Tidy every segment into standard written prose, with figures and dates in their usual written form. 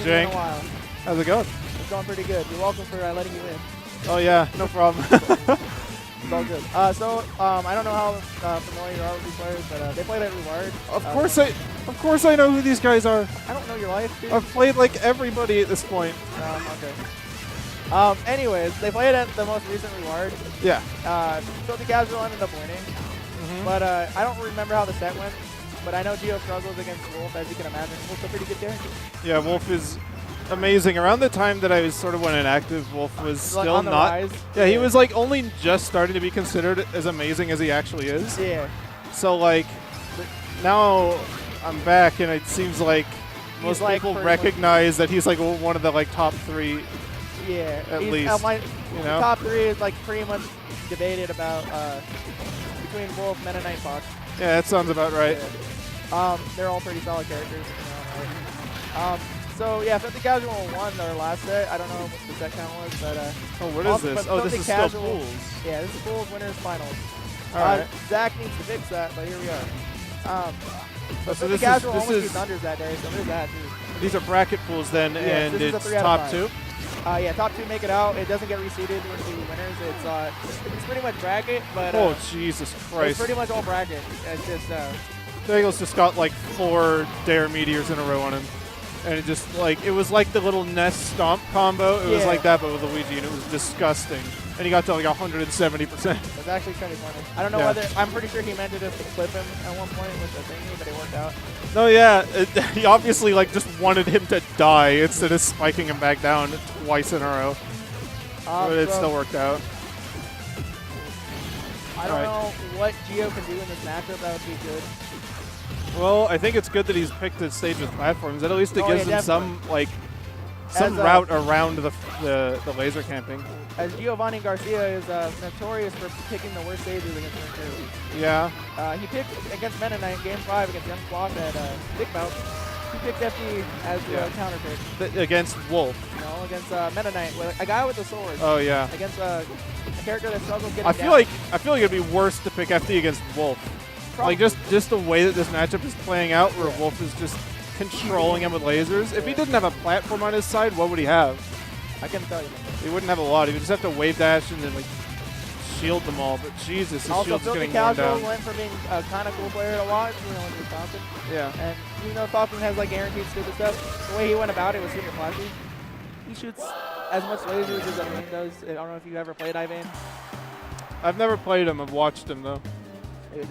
Seen you in a Jang. while. How's it going? It's going pretty good. You're welcome for letting you in. Oh yeah, no problem. It's all good. I don't know how familiar you are with these players, but they played at Reward. Of course I know who these guys are. I don't know your life, dude. I've played like everybody at this point. Okay. Anyways, they played at the most recent Reward. Yeah. So the casual ended up winning. But I don't remember how the set went. But I know Gio struggles against Wolf, as you can imagine. Wolf's a pretty good character. Yeah, Wolf is amazing. Around the time that I was sort of went inactive, Wolf was still on the not. rise. Yeah, he was like only just starting to be considered as amazing as he actually is. Yeah. So like, now I'm back, and it seems like most people recognize that he's like one of the like top 3. Yeah. At least. You know? Top 3 is like pretty much debated about between Wolf, Meta Knight, Fox. Yeah, that sounds about right. Yeah. They're all pretty solid characters. Right? So yeah, Filthy Casual won their last set. I don't know what the set count was, but oh, what is this? Oh, this is still pools. Yeah, this is pools, winners, finals. All right. Zach needs to fix that, but here we are. So so Filthy Casual almost beat Thunders that day, so there's that too. These are bracket pools then, and it's top 2. Yeah, top 2 make it out. It doesn't get reseeded with the winners. It's pretty much bracket, but oh Jesus Christ! It's pretty much all bracket. It's just Bagels just got like 4 Dare Meteors in a row on him, and it just like it was like the little Nest Stomp combo. It was like that, but with Luigi, and it was disgusting. And he got to like 170%. It's actually kind of funny. I don't know whether I'm pretty sure he meant to just clip him at one point with the thingy, but it worked out. No, yeah, he obviously like just wanted him to die instead of spiking him back down twice in a row. But it still worked out. I don't know what Gio can do in this matchup that would be good. Well, I think it's good that he's picked a stage with platforms. That at least it gives him some like route around the laser camping. As Giovanni Garcia is notorious for picking the worst stages against Turn 2. Yeah. He picked against Meta Knight Game 5 against Young Flock at Big Bout. He picked FD as the counter pick. Against Wolf. No, against Meta Knight, a guy with the sword. Oh yeah. Against a character that struggles getting I feel like it'd be worse to pick FD against Wolf. Probably. Like just the way that this matchup is playing out, where Wolf is just controlling him with lasers. If he didn't have a platform on his side, what would he have? I couldn't tell you. He wouldn't have a lot. He would just have to wave dash and then like shield them all. But Jesus, his shield's getting worn down. Also, went from being a kind of cool player to watch, when you're Falcon. Yeah. And Falcon has like guaranteed stupid stuff. The way he went about it was super flashy. He shoots as much lasers as Ivan does. I don't know if you've ever played Ivan. I've never played him. I've watched him though.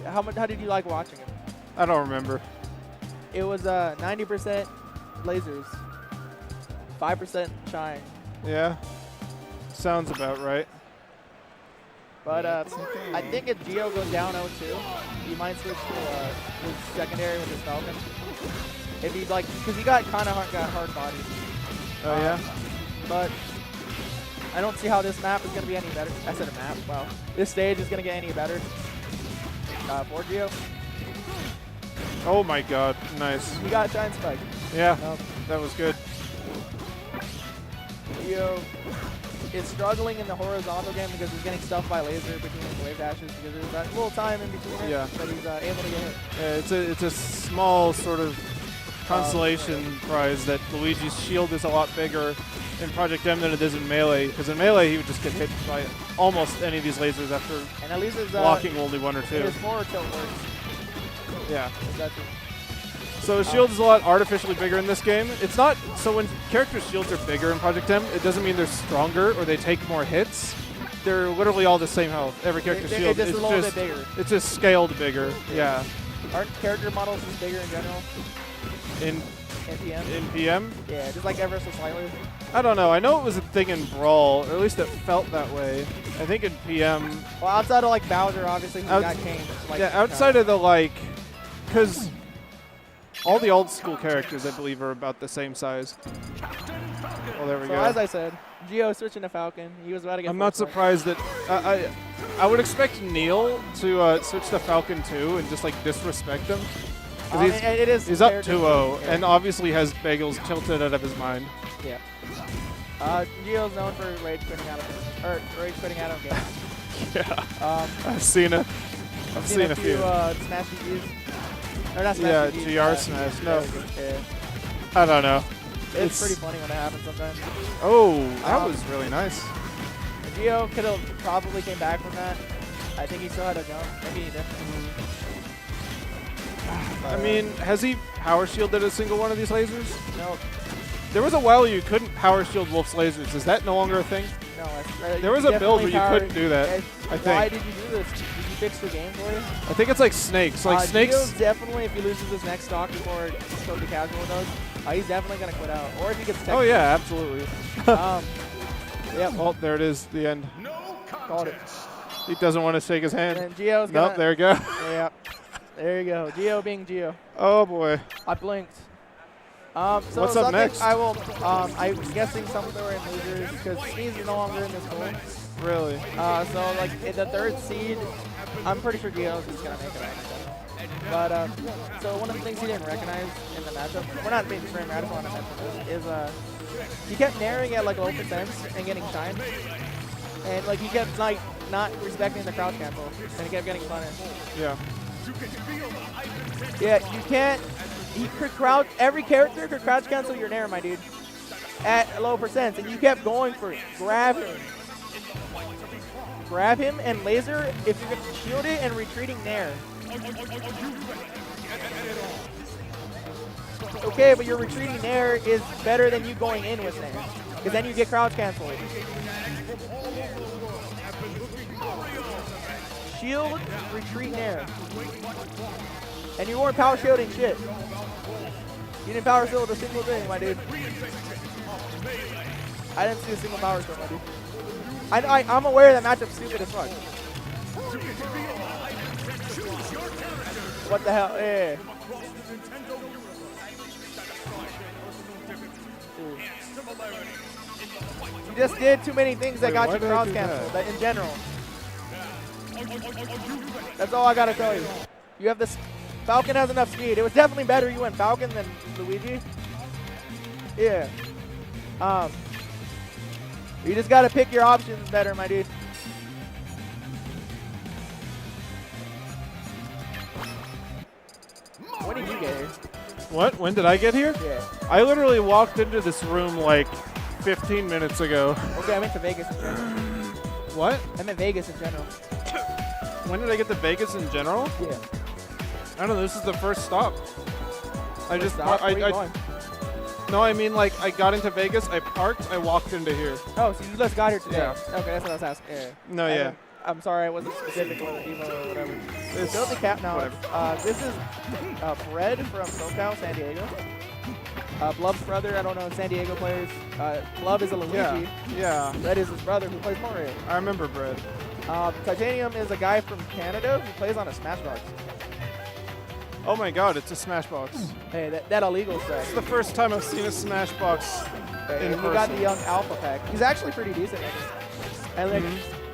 How did you like watching him? I don't remember. It was 90% lasers, 5% shine. Yeah. Sounds about right. But I think if Gio goes down 0-2, he might switch to his secondary with his Falcon. If he's like, because he got kind of hard body. Oh yeah. But I don't see how this map is going to be any better. I said a map. Wow. This stage is going to get any better for Gio. Oh my God! Nice. He got Shine Spike. Yeah. That was good. Gio is struggling in the horizontal game because he's getting stuffed by laser between his wave dashes because there's that little time in between it, but he's able to get hit. Yeah, it's a small sort of consolation prize that Luigi's shield is a lot bigger in Project M than it is in Melee, because in Melee he would just get hit by almost any of these lasers after and at least his, blocking only 1 or 2. His forward tilt works. Yeah. So his shield is a lot artificially bigger in this game. It's not, so when characters' shields are bigger in Project M, it doesn't mean they're stronger or they take more hits. They're literally all the same health. Every character's shield is just a little bit bigger. It's just scaled bigger. Yeah. Aren't character models just bigger in general? In PM? In PM? Yeah, just like ever so slightly. I don't know. I know it was a thing in Brawl, or at least it felt that way. I think in PM... Well, outside of like Bowser, obviously, who got Kane. Like, yeah, outside of the like... Because all the old school characters, I believe, are about the same size. Well, there we go. So as I said, Gio switching to Falcon. He was about to get... I'm not surprised that... I would expect Neil to switch to Falcon too and just like disrespect him. He's up 2-0 and obviously has Bagels tilted out of his mind. Yeah. Gio's known for rage quitting out of games. Yeah. I've seen a few. Smash GGs. Or not Smash GGs. GR Smash. No. I don't know. It's pretty funny when it happens sometimes. Oh, that was really nice. Gio could have probably came back from that. I think he still had a jump. Maybe he didn't. I mean, has he power shielded a single one of these lasers? No. There was a while you couldn't power shield Wolf's lasers. Is that no longer a thing? No. There was a build where you couldn't do that, I think. Why did you do this? Did you fix the game for you? I think it's like snakes. Like snakes. Gio's definitely, if he loses his next stock before Tokyo Casual does, he's definitely going to quit out. Or if he gets technical. Oh, yeah, absolutely. Yep. Well, there it is, the end. Called it. He doesn't want to shake his hand. And Gio's gonna, nope, there you go. Yeah. There you go. Gio being Gio. Oh, boy. I blinked. So what's up next? I will. I'm guessing some of them are in losers because Sneeze is no longer in this pool. Really? So like in the 3rd seed, I'm pretty sure Gio's is gonna make it out. But so one of the things he didn't recognize in the matchup, we're not being very radical on the matchup, is he kept narrowing at like low percents and getting shine, and like he kept like not respecting the crouch cancel, and he kept getting punished. Yeah. Yeah, you can't. He could crouch. Every character could crouch cancel your nair, my dude, at low percents, and you kept going for it. Grab him and laser if you're gonna shield it and retreating nair. Okay, but your retreating nair is better than you going in with nair, because then you get crouch canceled. Shield, retreat nair. And you weren't power shielding shit. You didn't power shield a single thing, my dude. I didn't see a single power shield, my dude. I'm aware that matchup's stupid as fuck. What the hell? Yeah. You just did too many things that got you crowd canceled in general. That's all I gotta tell you. You have this. Falcon has enough speed. It was definitely better you went Falcon than Luigi. Yeah. You just gotta pick your options better, my dude. When did you get here? What? When did I get here? Yeah. I literally walked into this room like 15 minutes ago. Okay, I went to Vegas in general. What? I meant Vegas in general. When did I get to Vegas in general? Yeah. I don't know. This is the first stop. Where you going? No, I mean like I got into Vegas, I parked, I walked into here. Oh, so you just got here today? Yeah. Okay, that's what I was asking. Yeah. No, yeah. I'm sorry, I wasn't specific with the emo or whatever. It's Build the cap now. whatever. This is Fred from SoCal, San Diego. Blub's brother, I don't know, San Diego players. Blub is a Luigi. Yeah. Red is his brother who plays Mario. I remember Brad. Titanium is a guy from Canada who plays on a Smashbox. Oh my god, it's a Smashbox. Hey, that illegal It's stuff. the first time I've seen a Smashbox Hey, in and you person. got the young alpha pack. He's actually pretty decent. And like,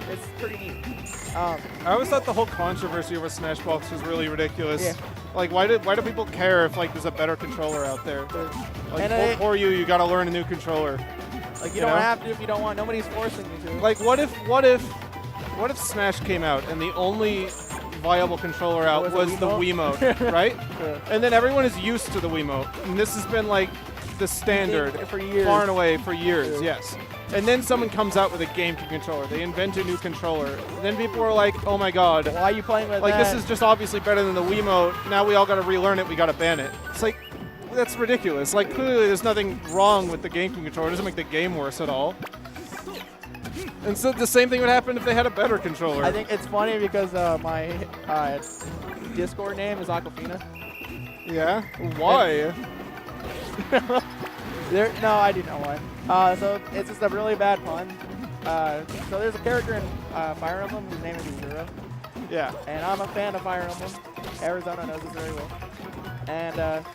it's pretty neat. I always thought the whole controversy over Smashbox was really ridiculous. Yeah. Like, why do people care if like there's a better controller out there? Like, And for you got to learn a new controller. Like you don't have to if you don't want. Nobody's forcing you to. Like, what if Smash came out and the only viable controller out was the Wiimote, right? Yeah. And then everyone is used to the Wiimote, and this has been like the standard For years. far and away for years. Yeah. Yes. And then someone comes out with a GameCube controller. They invent a new controller. Then people are like, "Oh my God! Why are you playing with Like that? this is just obviously better than the Wiimote. Now we all got to relearn it. We got to ban it." It's like that's ridiculous. Like clearly there's nothing wrong with the GameCube controller. It doesn't make the game worse at all. And so the same thing would happen if they had a better controller. I think it's funny because my Discord name is Aquafina. Yeah. Why? No, I do know why. So it's just a really bad pun. So there's a character in Fire Emblem whose name is Zero. Yeah. And I'm a fan of Fire Emblem. Arizona knows this very well. And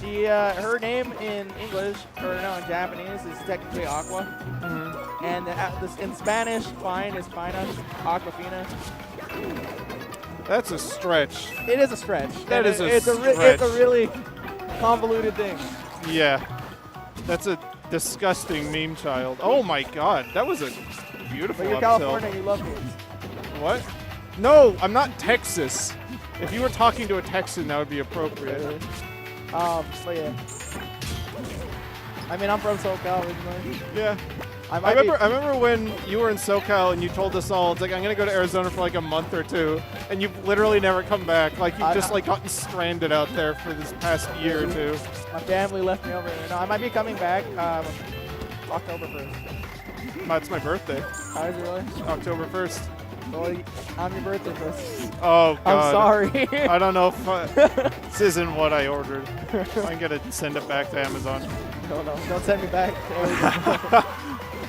she, her name in English, or no, in Japanese, is technically Aqua. Mm-hmm. And in Spanish, fine is Fina, Aquafina. That's a stretch. It is a stretch. That is a it's stretch. It's a really convoluted thing. Yeah. That's a disgusting meme child. Oh my God. That was a beautiful But you're upsell. California, you love games. What? No, I'm not Texas. If you were talking to a Texan, that would be appropriate. But yeah. I mean, I'm from SoCal originally. Yeah. I remember when you were in SoCal and you told us all, it's like, I'm going to go to Arizona for like a month or two, and you've literally never come back. Like, you've just like gotten stranded out there for this past year or two. My family left me over there. No, I might be coming back October 1st. That's my birthday. How is it really? October 1st. Well, I'm your birthday first. Oh, God. I'm sorry. I don't know if this isn't what I ordered. I'm going to send it back to Amazon. No, don't send me back.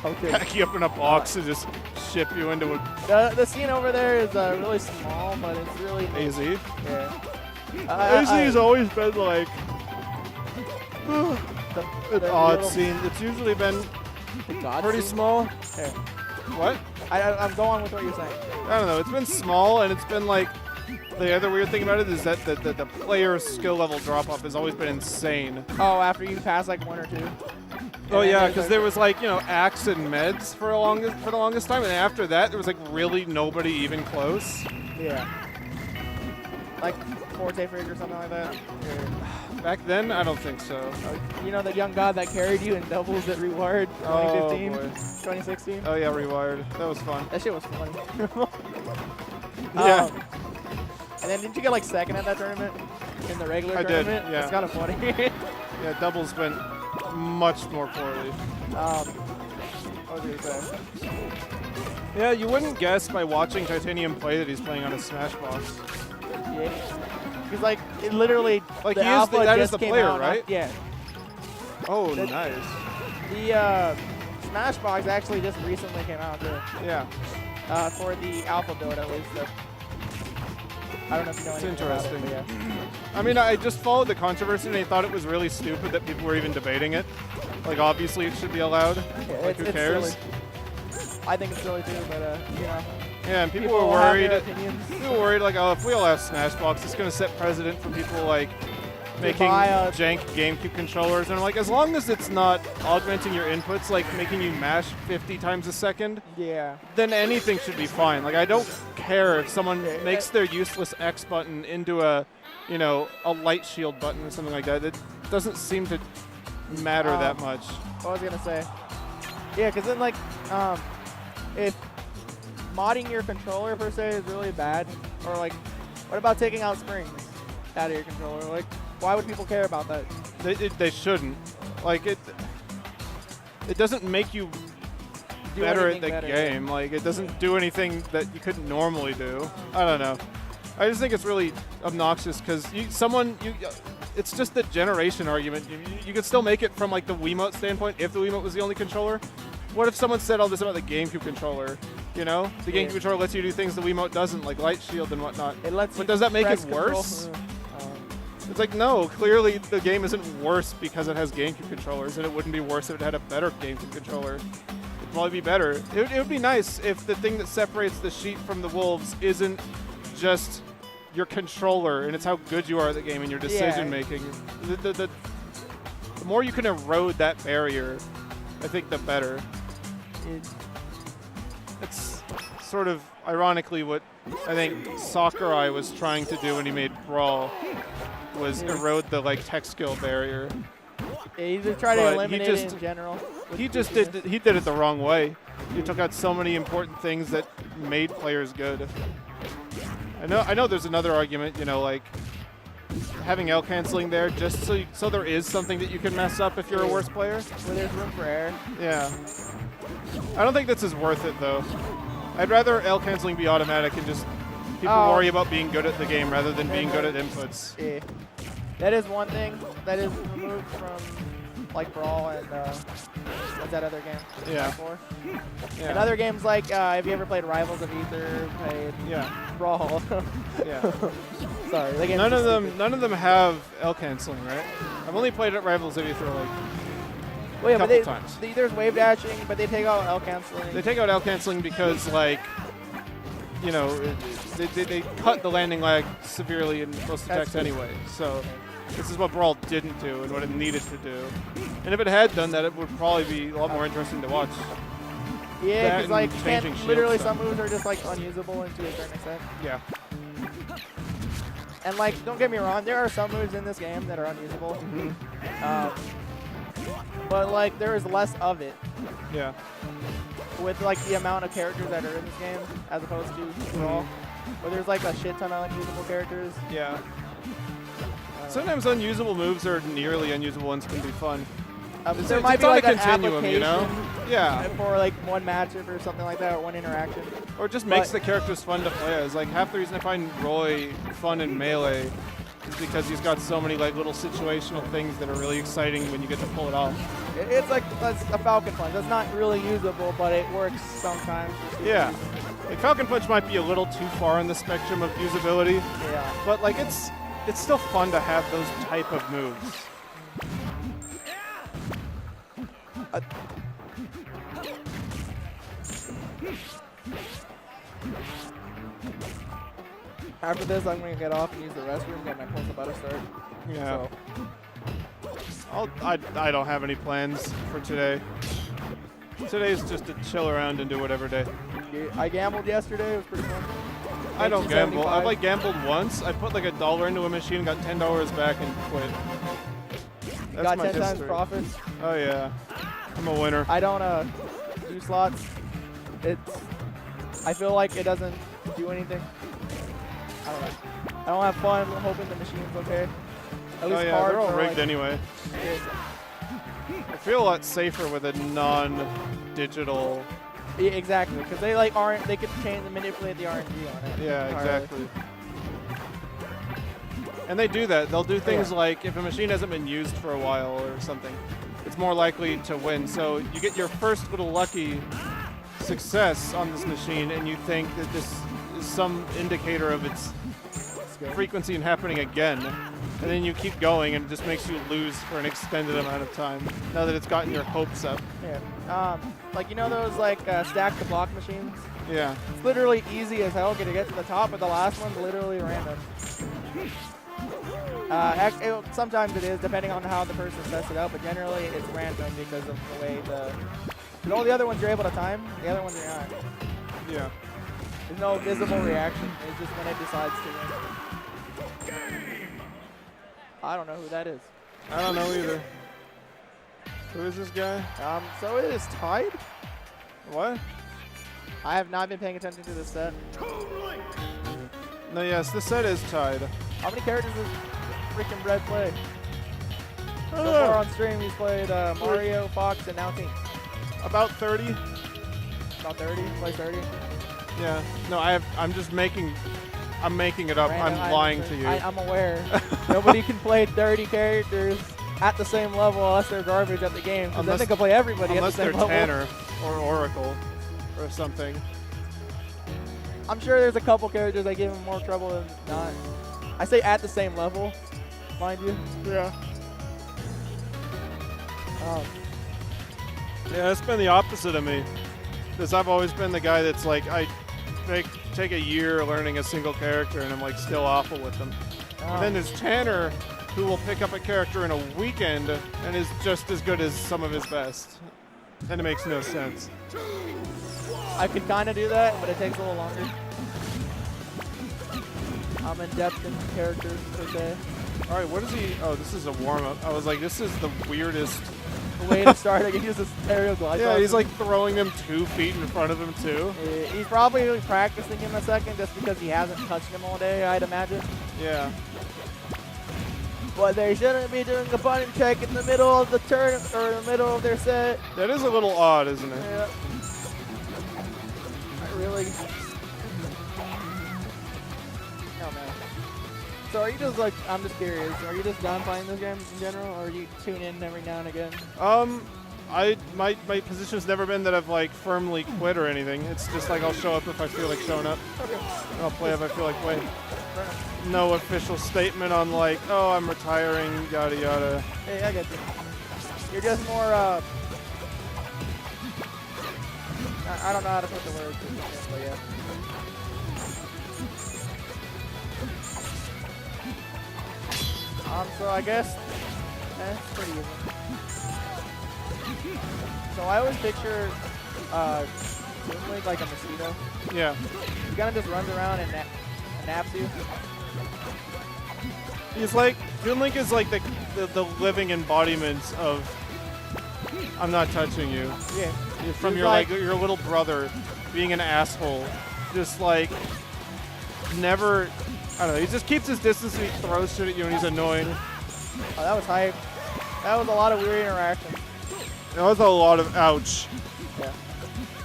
Okay. Pack you up in a box and just ship you into a... The scene over there is really small, but it's really... AZ? Yeah. AZ has always been like... an odd little, scene. It's usually been pretty scene? small. Yeah. What? I'm going with what you're saying. I don't know. It's been small, and it's been like... The other weird thing about it is that the player skill level drop-off has always been insane. Oh, after you pass like 1 or 2? Oh yeah, because there was like, you know, axe and meds for the longest time, and after that there was like really nobody even close. Yeah. Like Forte Fridge or something like that? Yeah. Back then, I don't think so. You know the young god that carried you in doubles at Rewired 2015, 2016? Oh yeah, Rewired. That was fun. That shit was funny. Yeah. And then didn't you get like second at that tournament? In the regular tournament? Did, yeah. It's kind of funny. Yeah, doubles went much more poorly. What was I gonna say? Yeah, you wouldn't guess by watching Titanium play that he's playing on a Smashbox. Yeah. He's like, it literally, like the he is that is the player, out, right? Yeah. Oh, nice. The Smashbox actually just recently came out too. Yeah. For the alpha build at least. So I don't know if you know anything about it, but yeah. I mean, I just followed the controversy and I thought it was really stupid that people were even debating it. Like, obviously it should be allowed. Yeah, like, who cares? Silly. I think it's silly too, but you know. Yeah, and people were worried. People were worried, like, oh, if we all have Smashbox, it's going to set precedent for people like making jank GameCube controllers. And I'm like, as long as it's not augmenting your inputs, like making you mash 50 times a second, yeah, then anything should be fine. Like, I don't care if someone makes their useless X button into a, you know, a light shield button or something like that. It doesn't seem to matter that much. What was I gonna say? Yeah, because then like, if modding your controller per se is really bad, or like, what about taking out springs out of your controller? Like, why would people care about that? They shouldn't. Like, it doesn't make you better at the game. Like, it doesn't do anything that you couldn't normally do. I don't know. I just think it's really obnoxious because it's just the generation argument. You could still make it from like the Wiimote standpoint if the Wiimote was the only controller. What if someone said all this about the GameCube controller? You know, the GameCube controller lets you do things the Wiimote doesn't, like light shield and whatnot. It lets but does that make it worse? It's like, no, clearly the game isn't worse because it has GameCube controllers, and it wouldn't be worse if it had a better GameCube controller. It'd probably be better. It would be nice if the thing that separates the sheep from the wolves isn't just your controller, and it's how good you are at the game and your decision making. The more you can erode that barrier, I think the better. It's sort of ironically what I think Sakurai was trying to do when he made Brawl, was erode the like tech skill barrier. Yeah, he just tried to eliminate it in general. He did it the wrong way. He took out so many important things that made players good. I know there's another argument, you know, like having L canceling there just so there is something that you can mess up if you're a worse player. Where there's room for error. Yeah. I don't think this is worth it though. I'd rather L canceling be automatic and just people worry about being good at the game rather than being good at inputs. Yeah. That is one thing that is removed from like Brawl and what's that other game? Yeah. Yeah. And other games like have you ever played Rivals of Ether? Played Brawl. Yeah. Sorry. None of them have L canceling, right? I've only played at Rivals of Ether like a couple times. There's wave dashing, but they take out L canceling. They take out L canceling because like, you know, they cut the landing lag severely in most attacks anyway. So this is what Brawl didn't do and what it needed to do. And if it had done that, it would probably be a lot more interesting to watch. Yeah, because like literally some moves are just like unusable to a certain extent. Yeah. And like, don't get me wrong, there are some moves in this game that are unusable. but like there is less of it. Yeah. With like the amount of characters that are in this game, as opposed to Brawl, where there's like a shit ton of unusable characters. Yeah. Sometimes unusable moves or nearly unusable ones can be fun. There might be on like a an continuum, application you know? Yeah. for like one matchup or something like that, or one interaction. Or it just makes the characters fun to play as. Like half the reason I find Roy fun in Melee is because he's got so many like little situational things that are really exciting when you get to pull it off. It's like that's a Falcon Punch. That's not really usable, but it works sometimes. Yeah. Like Falcon Punch might be a little too far on the spectrum of usability. Yeah. But like it's still fun to have those type of moves. After this, I'm gonna get off and use the restroom. Get my course about to start. Yeah. So. I don't have any plans for today. Today's just to chill around and do whatever day. I gambled yesterday. It was pretty fun. I don't gamble. I've like gambled once. I put like $1 into a machine, got $10 back, and quit. That's got my 10 times history. profits. Oh yeah, I'm a winner. I don't do slots. I feel like it doesn't do anything. I don't know. I don't have fun hoping the machine's okay. At least yeah, they're all rigged like, anyway. I feel a lot safer with a non-digital. Yeah, exactly, because they like aren't. They can change and manipulate the RNG on it. Yeah, exactly. And they do that. They'll do things like if a machine hasn't been used for a while or something, it's more likely to win. So you get your first little lucky success on this machine, and you think that this is some indicator of its frequency and happening again. And then you keep going, and it just makes you lose for an extended amount of time. Now that it's gotten your hopes up. Yeah. Like you know those like stack the block machines. Yeah. It's literally easy as hell to get to the top, but the last one's literally random. Sometimes it is, depending on how the person sets it up, but generally it's random because of the way but all the other ones you're able to time, the other ones you're not. Yeah. There's no visible reaction. It's just when it decides to win. I don't know who that is. I don't know either. Who is this guy? So it is tied. What? I have not been paying attention to this set. No, yes, this set is tied. How many characters does freaking Brett play? So far on stream, he's played Mario, Fox, and now Team. About 30. About 30? Play 30? Yeah. No, I'm just making. I'm making it up. Random, I'm lying to you. I'm aware. Nobody can play 30 characters at the same level unless they're garbage at the game. Because then they can play everybody at the same level. Unless they're Tanner or Oracle or something. I'm sure there's a couple characters that give him more trouble than not. I say at the same level, mind you. Yeah. Yeah, that's been the opposite of me. Because I've always been the guy that's like, I take a year learning a single character and I'm like still awful with them. And then there's Tanner, who will pick up a character in a weekend and is just as good as some of his best. And it makes no sense. I could kind of do that, but it takes a little longer. I'm in depth in characters per se. All right, what is he? Oh, this is a warm-up. I was like, this is the weirdest way to start. I can use this aerial glide. Yeah, he's like throwing them 2 feet in front of him too. He's probably practicing him a second just because he hasn't touched him all day, I'd imagine. Yeah. But they shouldn't be doing a button check in the middle of the turn or in the middle of their set. That is a little odd, isn't it? Yeah. Really? Oh man. So are you just like, I'm just curious, are you just done playing this game in general, or you tune in every now and again? My position's never been that I've like firmly quit or anything. It's just like I'll show up if I feel like showing up. Okay. I'll play if I feel like playing. No official statement on like, oh, I'm retiring, yada yada. Hey, I get you. You're just more, I don't know how to put the words in this, but yeah. So I guess it's pretty easy. So I always picture like a mosquito. Yeah. He kind of just runs around and naps you. He's like, Toon Link is like the living embodiment of I'm not touching you. Yeah. From your like your little brother being an asshole. Just like never, I don't know, he just keeps his distance and he throws shit at you and he's annoying. Oh, that was hype. That was a lot of weird interactions. That was a lot of ouch. Yeah.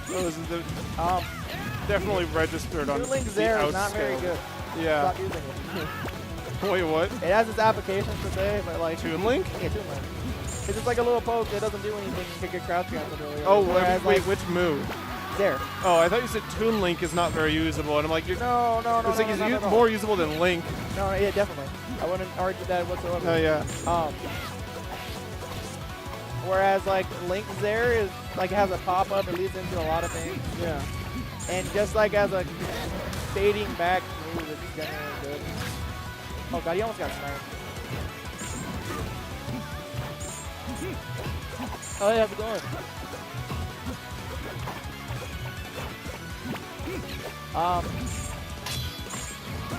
That was definitely registered on Toon Link the there ouch is not very scale. good. Yeah. Stop using it. Wait, what? It has its applications per se, but like Toon Link? Yeah, Toon Link. It's just like a little poke that doesn't do anything. You can get crouch cancelled really. Oh, whereas, wait, like, which move? There. Oh, I thought you said Toon Link is not very usable, and I'm like, you're No. It's like he's more usable than Link. No, yeah, definitely. I wouldn't argue that whatsoever. Oh yeah. Whereas like Link there is like has a pop up. It leads into a lot of things. Yeah. And just like as a fading back move, it's generally good. Oh god, he almost got sniped. Oh, yeah, how's it going? I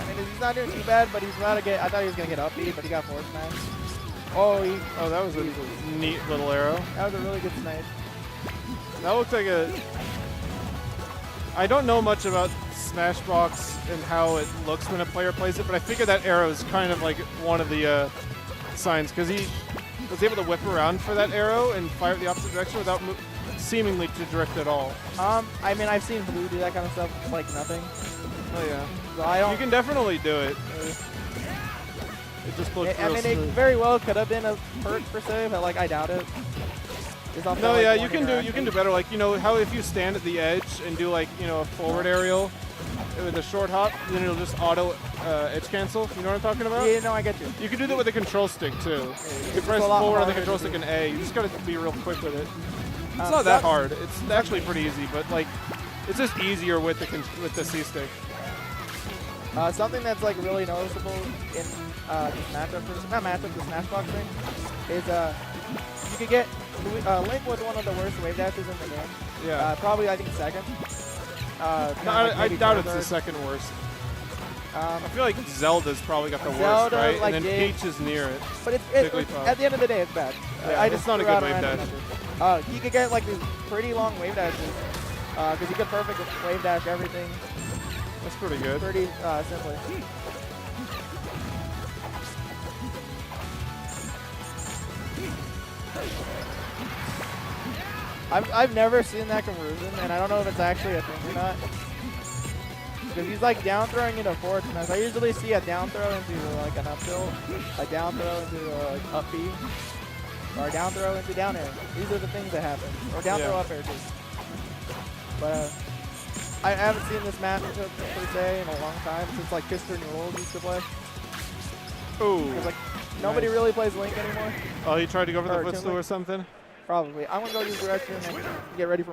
mean, he's not doing too bad, but he's about to get. I thought he was gonna get up B, but he got force smash. Oh, that was a neat little arrow. That was a really good snipe. That looked like a. I don't know much about Smashbox and how it looks when a player plays it, but I figure that arrow is kind of like one of the signs because he was able to whip around for that arrow and fire it the opposite direction without seemingly to drift at all. I mean, I've seen Blue do that kind of stuff like nothing. Oh yeah. So I don't. You can definitely do it. It just looks I real mean, smooth. it very well could have been a perk per se, but like I doubt it. No, yeah, you can do better. Like, you know how if you stand at the edge and do like, you know, a forward aerial with a short hop, then it'll just auto edge cancel. You know what I'm talking about? Yeah, no, I get you. You can do that with the control stick too. Yeah, you can press forward on the control stick and A. You just gotta be real quick with it. It's not that hard. It's actually pretty easy, but like, it's just easier with the C stick. Something that's like really noticeable in this matchup, the Smashbox thing, is you could get Link was one of the worst wave dashes in the game. Yeah. Probably I think second. No, I doubt it's the second worst. I feel like Zelda's probably got the worst, right? Like, and then Peach is near it. But at the end of the day, it's bad. Yeah, it's not a good wave dash. You could get like these pretty long wave dashes because you could perfect wave dash everything. That's pretty good. Pretty simply. I've never seen that conversion, and I don't know if it's actually a thing or not. Because he's like down throwing into forward smash. I usually see a down throw into like an up tilt, a down throw into like up B, or a down throw into down air. These are the things that happen. Or down throw up air too. But I haven't seen this match per se in a long time since like Kister Newell used to play. Ooh. Because like nobody really plays Link anymore. Oh, he tried to go for the footstool or something? Probably. I'm gonna go this direction and get ready for